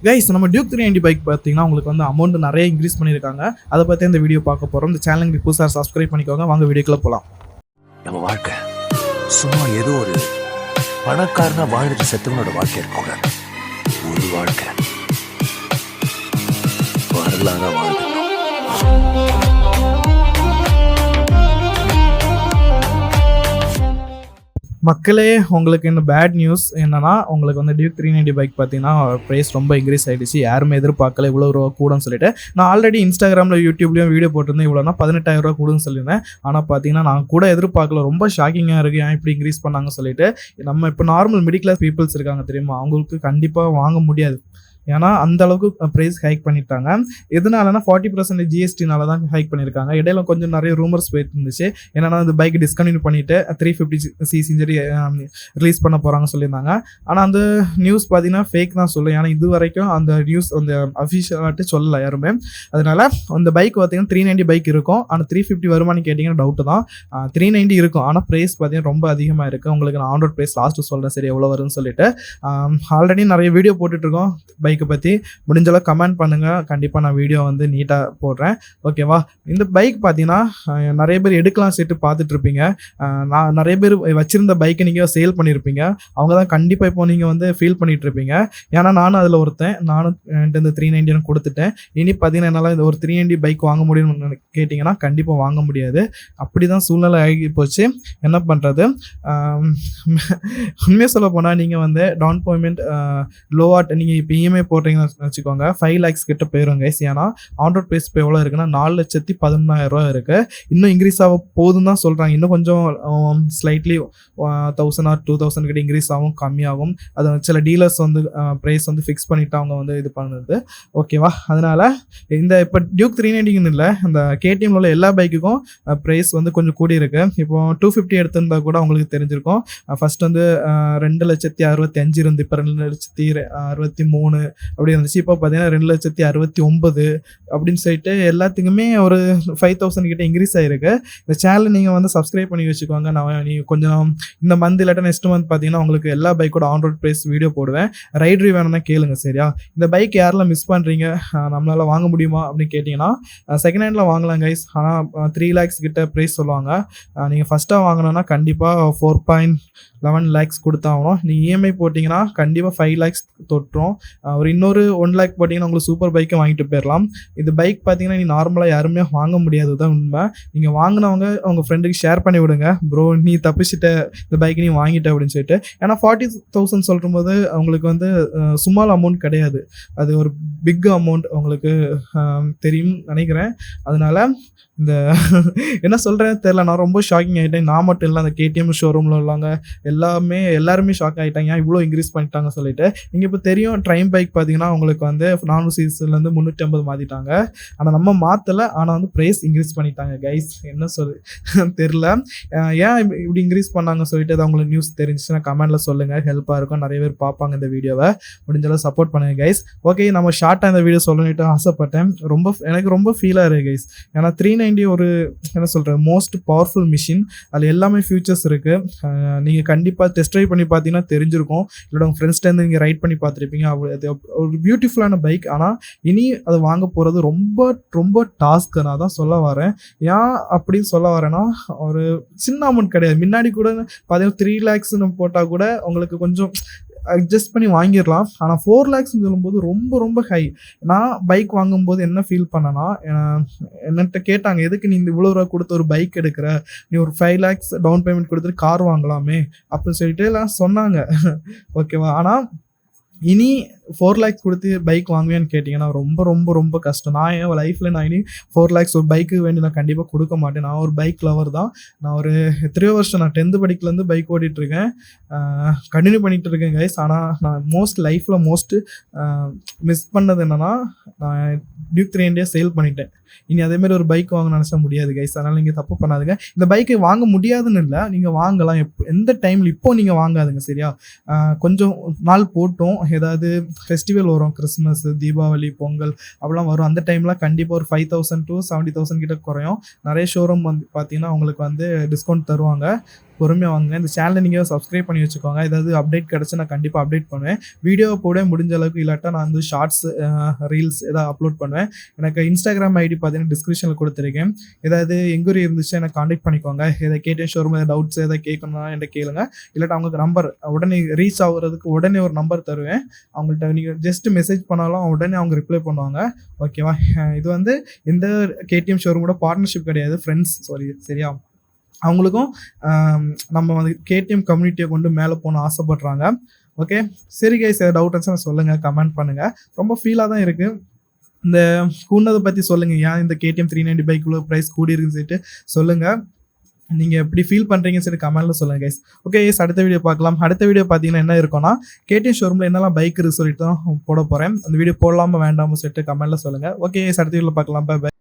Guys நம்ம Duke 390 bike பார்த்தீங்கன்னா உங்களுக்கு வந்து அமௌண்ட் நிறைய இன்க்ரீஸ் பண்ணியிருக்காங்க. அதை பற்றி இந்த வீடியோ பார்க்க போகிறோம். இந்த சேனலுக்கு புதுசாக சப்ஸ்கிரைப் பண்ணிக்கோங்க. வாங்க வீடியோக்குள்ள போகலாம். நம்ம வாழ்க்கை சும்மா ஏதோ ஒரு பணக்காரனா வாழ்ந்துட்டு செத்தவனோட வாழ்க்கை இருக்கக்கூடாது. ஒரு வாழ்க்கை வரலாறா வாழ்ந்துட்டோம். மக்களே, உங்களுக்கு இந்த பேட் நியூஸ் என்னன்னா, உங்களுக்கு வந்து டியூக் 390 பைக் பார்த்தீங்கன்னா ப்ரைஸ் ரொம்ப இன்க்ரீஸ் ஆகிடுச்சு. யாருமே எதிர்பார்க்கல இவ்வளோ ரூபா கூடன்னு சொல்லிட்டு. நான் ஆல்ரெடி இன்ஸ்டாகிராமில் யூடியூப்லேயும் வீடியோ போட்டிருந்தேன். இவ்வளோனா 18,000 ரூபா கூடன்னு சொல்லியிருந்தேன். ஆனால் பார்த்தீங்கன்னா நான் கூட எதிர்பார்க்கல. ரொம்ப ஷாக்கிங்காக இருக்குது ஏன் இப்படி இன்க்ரீஸ் பண்ணாங்கன்னு சொல்லிட்டு. நம்ம இப்போ நார்மல் மிடில் கிளாஸ் பீப்புள்ஸ் இருக்காங்க தெரியுமா, அவங்களுக்கு கண்டிப்பாக வாங்க முடியாது. ஏன்னா அந்த அளவுக்கு ப்ரைஸ் ஹைக் பண்ணிட்டாங்க. எதனாலனா 40% ஜிஎஸ்டினால தான் ஹைக் பண்ணியிருக்காங்க. இடையில கொஞ்சம் நிறைய ரூமர்ஸ் போயிட்டு இருந்துச்சு. என்னன்னா அந்த பைக் டிஸ்கன்டினியூ பண்ணிட்டு 350cc ரிலீஸ் பண்ண போகிறாங்க சொல்லியிருந்தாங்க. ஆனால் அந்த நியூஸ் பார்த்தீங்கன்னா ஃபேக் தான் சொல்லும். ஏன்னா இது வரைக்கும் அந்த நியூஸ் அந்த அஃபிஷியலாட்டு சொல்லலை யாருமே. அதனால அந்த பைக் பார்த்தீங்கன்னா 390 பைக் இருக்கும். ஆனால் 350 வருமானு கேட்டிங்கன்னா டவுட்டு தான். 390 இருக்கும். ஆனால் ப்ரைஸ் பார்த்தீங்கன்னா ரொம்ப அதிகமாக இருக்குது. உங்களுக்கு நான் ஆன் ரோட் ப்ரைஸ் லாஸ்ட்டு சொல்கிறேன் சரி எவ்வளோ வரும்னு சொல்லிட்டு. ஆல்ரெடி நிறைய வீடியோ போட்டுட்ருக்கோம் பைக்கை பற்றி. முடிஞ்சளவு கமெண்ட் பண்ணுங்கள், கண்டிப்பாக நான் வீடியோ வந்து நீட்டாக போடுறேன். ஓகேவா? இந்த பைக் பார்த்தீங்கன்னா நிறைய பேர் எடுக்கலாம் சேர்த்து பார்த்துட்ருப்பீங்க. நான் நிறைய பேர் வச்சுருந்த பைக்கை நீங்கள் சேல் பண்ணியிருப்பீங்க. அவங்க தான் கண்டிப்பாக இப்போ நீங்கள் வந்து ஃபீல் பண்ணிகிட்ருப்பீங்க. ஏன்னா நானும் அதில் ஒருத்தன். நானும் என்கிட்ட இந்த 390 கொடுத்துட்டேன். இனி பார்த்தீங்கன்னா என்னால் இந்த ஒரு 390 பைக் வாங்க முடியும்னு கேட்டிங்கன்னா கண்டிப்பாக வாங்க முடியாது. அப்படி தான் சூழ்நிலை ஆகி போச்சு. என்ன பண்ணுறது? உண்மையாக சொல்ல போனால் நீங்கள் வந்து டவுன் பேமெண்ட் லோவாட் நீங்கள் இப்போ இஎம்ஐ போடுறீங்கன்னு வச்சுக்கோங்க 5 lakhs கிட்ட போயிடும் கைஸ். ஏன்னா ஆன் ரோட் ப்ரைஸ் இப்போ எவ்வளோ இருக்குன்னா 4,11,000 ரூபா இருக்குது. இன்னும் இன்க்ரீஸ் ஆக போகுதுன்னு தான் சொல்கிறாங்க. இன்னும் கொஞ்சம் ஸ்லைட்லி 1000 or 2000 கிட்ட இன்க்ரீஸ் ஆகும், கம்மியாகும். அது சில டீலர்ஸ் வந்து ப்ரைஸ் வந்து ஃபிக்ஸ் பண்ணிவிட்டு அவங்க வந்து இது பண்ணுறது. ஓகேவா? அதனால் இந்த இப்போ டியூக் 390ன்னு இல்லை, இந்த கேடிஎம்ல உள்ள எல்லா பைக்குக்கும் ப்ரைஸ் வந்து கொஞ்சம் கூடி இருக்கு. இப்போ 250 எடுத்திருந்தா கூட உங்களுக்கு தெரிஞ்சிருக்கும். ஃபர்ஸ்ட் வந்து 2,65,000 இருந்து இப்போ 2,63,000 அப்படி இருந்துச்சு. இப்போ பார்த்தீங்கன்னா 2,69,000 அப்படின்னு சொல்லிட்டு எல்லாத்துக்குமே ஒரு 5,000 கிட்ட இன்க்ரீஸ் ஆகிருக்கு. இந்த சேனல் நீங்கள் வந்து சப்ஸ்கிரைப் பண்ணி வச்சுக்கோங்க. நீங்கள் கொஞ்சம் இந்த மந்த் இல்லாட்டா நெக்ஸ்ட் மந்த் பார்த்தீங்கன்னா உங்களுக்கு எல்லா பைக்கோட ஆன் ரோட் ப்ரைஸ் வீடியோ போடுவேன். ரைட்ரி வேணும்னா கேளுங்க சரியா? இந்த பைக் யாரெல்லாம் மிஸ் பண்ணுறீங்க, நம்மளால் வாங்க முடியுமா அப்படின்னு கேட்டிங்கன்னா செகண்ட் ஹேண்டில் வாங்கலாம் கைஸ். ஆனால் 3 lakhs கிட்ட ப்ரைஸ் சொல்லுவாங்க. நீங்கள் ஃபஸ்ட்டாக வாங்கினோன்னா கண்டிப்பாக 4.11 lakhs கொடுத்தாகணும். நீங்கள் இஎம்ஐ போட்டிங்கன்னா கண்டிப்பாக 5 lakhs தொட்டுரும். ஒரு இன்னொரு 1 lakh போட்டிங்கன்னா உங்களுக்கு சூப்பர் பைக்கை வாங்கிட்டு போயிடலாம். இந்த பைக் பார்த்தீங்கன்னா நீ நார்மலாக யாருமே வாங்க முடியாது தான் உண்மை. நீங்கள் வாங்கினவங்க உங்கள் ஃப்ரெண்டுக்கு ஷேர் பண்ணி விடுங்க. ப்ரோ நீ தப்பிச்சிட்ட, இந்த பைக் நீ வாங்கிட்ட அப்படின்னு சொல்லிட்டு. ஏன்னா 40,000 சொல்லும்போது அவங்களுக்கு வந்து சும்மால் அமௌண்ட் கிடையாது. அது ஒரு பிக் அமௌண்ட் உங்களுக்கு தெரியும் நினைக்கிறேன். அதனால் இந்த என்ன சொல்கிறேன்னு தெரில, நான் ரொம்ப ஷாக்கிங் ஆகிட்டேன். நான் மட்டும் இல்லை, அந்த கேடிஎம் ஷோரூமில் உள்ளவங்க எல்லாருமே ஷாக் ஆகிட்டாங்க. ஏன் இவ்வளோ இன்க்ரீஸ் பண்ணிட்டாங்க சொல்லிட்டு. நீங்கள் இப்போ தெரியும் ட்ரைம் பைக் பார்த்தீங்கன்னா உங்களுக்கு வந்து 400cc $350 மாற்றிட்டாங்க. ஆனால் நம்ம மாற்றலை, ஆனால் வந்து ப்ரைஸ் இன்க்ரீஸ் பண்ணிட்டாங்க கைஸ். என்ன தெரில ஏன் இப்படி இன்க்ரீஸ் பண்ணாங்க சொல்லிட்டு. அது அவங்களுக்கு நியூஸ் தெரிஞ்சிச்சுன்னா கமெண்ட்டில் சொல்லுங்கள், ஹெல்ப்பாக இருக்கும். நிறைய பேர் பார்ப்பாங்க இந்த வீடியோவை. முடிஞ்சளவு சப்போர்ட் பண்ணுங்கள் கைஸ். ஓகே, நம்ம ஷார்ட்டாக இந்த வீடியோ சொல்லணுட்டு ஆசைப்பட்டேன். எனக்கு ரொம்ப ஃபீலாக இருக்குது கைஸ். ஏன்னா 390 ஒரு என்ன சொல்கிறது மோஸ்ட் பவர்ஃபுல் மிஷின். அதில் எல்லாமே ஃபியூச்சர்ஸ் இருக்குது. நீங்கள் கண்டிப்பாக டெஸ்ட் ட்ரைவ் பண்ணி பார்த்தீங்கன்னா தெரிஞ்சிருக்கும். இல்லைனா உங்கள் ஃப்ரெண்ட்ஸ்லேருந்து நீங்கள் ரைட் பண்ணி பார்த்துருப்பீங்க. அது ஒரு பியூட்டிஃபுல்லான பைக். ஆனால் இனி அதை வாங்க போகிறது ரொம்ப ரொம்ப டாஸ்க்கு. நான் தான் சொல்ல வரேன். ஏன் அப்படின்னு சொல்ல வரேன்னா, ஒரு சின்ன அமௌண்ட் கிடையாது. முன்னாடி கூட பார்த்தீங்கன்னா 3 lakhs போட்டால் கூட உங்களுக்கு கொஞ்சம் அட்ஜஸ்ட் பண்ணி வாங்கிடலாம். ஆனால் 4 lakhs சொல்லும்போது ரொம்ப ரொம்ப ஹை. நான் பைக் வாங்கும்போது என்ன ஃபீல் பண்ணேன்னா, என்கிட்ட கேட்டாங்க எதுக்கு நீ இந்த இவ்வளோ ரூபா கொடுத்து ஒரு பைக் எடுக்கிற, நீ ஒரு 5 lakhs டவுன் பேமெண்ட் கொடுத்துட்டு கார் வாங்கலாமே அப்படின்னு சொல்லிட்டு எல்லாம் சொன்னாங்க. ஓகேவா? ஆனால் இனி 4 lakhs கொடுத்து பைக் வாங்குவேன்னு கேட்டிங்கன்னா ரொம்ப ரொம்ப ரொம்ப கஷ்டம். நான் என் லைஃப்பில் நான் இனி 4 lakhs ஒரு பைக்கு வேண்டி நான் கண்டிப்பாக கொடுக்க மாட்டேன். நான் ஒரு பைக் லவர் தான். நான் ஒரு எத்தனையோ வருஷம் நான் 10th படிக்கலேருந்து பைக் ஓட்டிகிட்ருக்கேன். கண்டினியூ பண்ணிகிட்டு இருக்கேன் கைஸ். ஆனால் நான் லைஃப்பில் மிஸ் பண்ணது என்னென்னா, நான் டியூக் 390 சேல் பண்ணிட்டேன். இனி அதேமாதிரி ஒரு பைக் வாங்க நினச்சா முடியாது கைஸ். அதனால் நீங்கள் தப்பு பண்ணாதுங்க. இந்த பைக்கை வாங்க முடியாதுன்னு இல்லை, நீங்கள் வாங்கலாம். எந்த டைமில் இப்போ நீங்கள் வாங்காதுங்க சரியா? கொஞ்சம் நாள் போட்டும் ஏதாவது ஃபெஸ்டிவல் வரும், கிறிஸ்மஸ், தீபாவளி, பொங்கல் அப்படிலாம் வரும். அந்த டைமில் கண்டிப்பாக ஒரு 5,000 to 70,000 கிட்ட குறையும். நிறைய ஷோரூம் வந்து பார்த்தீங்கன்னா உங்களுக்கு வந்து டிஸ்கவுண்ட் தருவாங்க. பொறுமையாக வாங்குங்க. இந்த சேனலை நீங்கள் சப்ஸ்கிரைப் பண்ணி வச்சுக்கோங்க. ஏதாவது அப்டேட் கிடச்சி நான் கண்டிப்பாக அப்டேட் பண்ணுவேன். வீடியோவை போட முடிஞ்ச அளவுக்கு இல்லாட்டா நான் வந்து ஷார்ட்ஸ் ரீல்ஸ் ஏதாவது அப்லோட் பண்ணுவேன். எனக்கு இன்ஸ்டாகிராம் ஐடி பார்த்தீங்கன்னா டிஸ்கிரிப்ஷனில் கொடுத்துருக்கேன். ஏதாவது என்கொயரி இருந்துச்சு எனக்கு காண்டாக்ட் பண்ணிக்கோங்க. எதாவது கேடிஎம் ஷோரூம் ஏதாவது டவுட்ஸ் எதாவது கேட்கணும்னா என்கிட்ட கேளுங்க. இல்லாட்டா அவங்களுக்கு நம்பர் உடனே ரீச் ஆகுறதுக்கு உடனே ஒரு நம்பர் தருவேன். அவங்கள்ட்ட நீங்கள் ஜஸ்ட் மெசேஜ் பண்ணாலும் உடனே அவங்க ரிப்ளை பண்ணுவாங்க. ஓகேவா? இது வந்து எந்த கேடிஎம் ஷோரூமோட பார்ட்னர்ஷிப் கிடையாது. ஃப்ரெண்ட்ஸ் சரியா? அவங்களுக்கும் நம்ம வந்து கேடிஎம் கம்யூனிட்டியை கொண்டு மேலே போகணும்னு ஆசைப்படுறாங்க. ஓகே, சரி கைஸ், ஏதாவது டவுட் இருந்துச்சுன்னா சொல்லுங்கள், கமெண்ட் பண்ணுங்கள். ரொம்ப ஃபீலாக தான் இருக்குது. இந்த கூண்டதை பற்றி சொல்லுங்கள். ஏன் இந்த கேடிஎம் 390 பைக் இவ்வளோ ப்ரைஸ் கூடி இருக்குன்னு சொல்லிட்டு சொல்லுங்கள். நீங்கள் எப்படி ஃபீல் பண்ணுறீங்கன்னு சொல்லி கமெண்ட்டில் சொல்லுங்கள் கைஸ். ஓகே கைஸ், அடுத்த வீடியோ பார்க்கலாம். அடுத்த வீடியோ பார்த்தீங்கன்னா என்ன இருக்கும்னா கேடிஎம் ஷோரூமில் என்னெல்லாம் பைக் இருக்குது சொல்லிட்டு தான் போட போகிறேன். அந்த வீடியோ போடலாமா வேண்டாமா சொல்லிட்டு கமெண்ட்டில் சொல்லுங்கள். ஓகே கைஸ், அடுத்த வீடியோவில் பார்க்கலாம். பை.